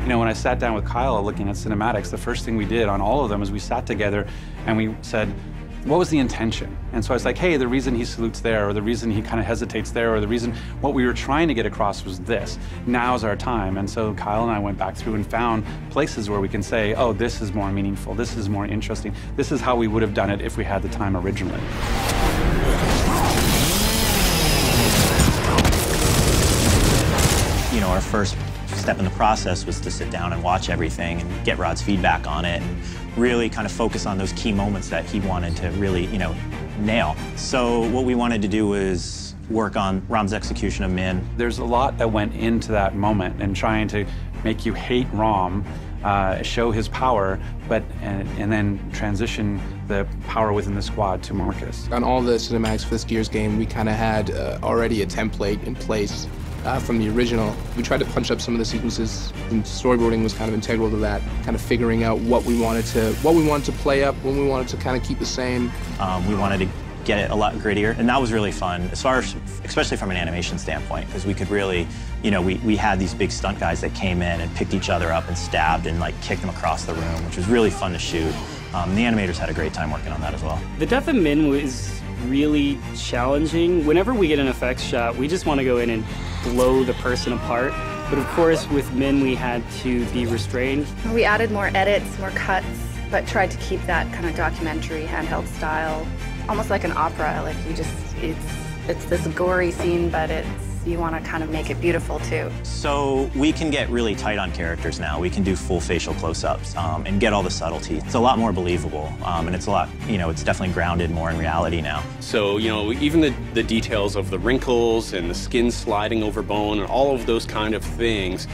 You know, when I sat down with Kyle looking at cinematics, the first thing we did on all of them is we sat together and we said, what was the intention? And so I was like, hey, the reason he salutes there, or the reason he kind of hesitates there, or the reason what we were trying to get across was this. Now's our time. And so Kyle and I went back through and found places where we can say, oh, this is more meaningful, this is more interesting, this is how we would have done it if we had the time originally. You know, our first step in the process was to sit down and watch everything and get Rod's feedback on it and really kind of focus on those key moments that he wanted to really, you know, nail. So what we wanted to do was work on Rom's execution of Min. There's a lot that went into that moment and trying to make you hate Rom, show his power, but and then transition the power within the squad to Marcus. On all the cinematics for this Gears game, we kind of had already a template in place from the original. We tried to punch up some of the sequences, and storyboarding was kind of integral to that, kind of figuring out what we wanted to play up, when we wanted to kind of keep the same. We wanted to get it a lot grittier, and that was really fun, as far as, especially from an animation standpoint, because we could really, you know, we had these big stunt guys that came in and picked each other up and stabbed and like kicked them across the room, which was really fun to shoot. The animators had a great time working on that as well. The death of Min was really challenging. Whenever we get an effects shot, we just want to go in and blow the person apart. But of course, with Min, we had to be restrained. We added more edits, more cuts, but tried to keep that kind of documentary handheld style, almost like an opera. Like it's this gory scene, but you want to kind of make it beautiful too. So we can get really tight on characters now. We can do full facial close-ups and get all the subtlety. It's a lot more believable, and it's a lot, you know, it's definitely grounded more in reality now. So, you know, even the details of the wrinkles and the skin sliding over bone and all of those kind of things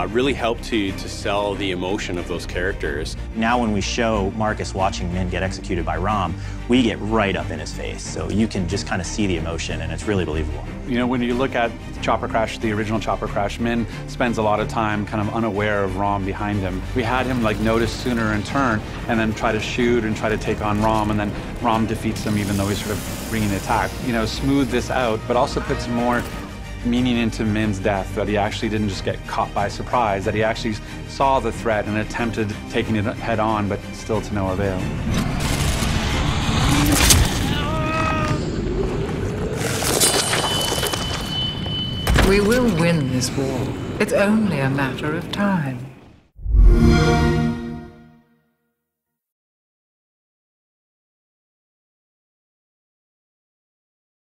really help to sell the emotion of those characters. Now when we show Marcus watching Min get executed by Rom, we get right up in his face. So you can just kind of see the emotion, and it's really believable. You know, when you look at Chopper Crash, the original Chopper Crash, Min spends a lot of time kind of unaware of Rom behind him. We had him like notice sooner and turn, and then try to shoot and try to take on Rom, and then Rom defeats him even though he's sort of bringing the attack. You know, smooth this out, but also puts more meaning into Min's death, that he actually didn't just get caught by surprise, that he actually saw the threat and attempted taking it head on, but still to no avail. We will win this war. It's only a matter of time.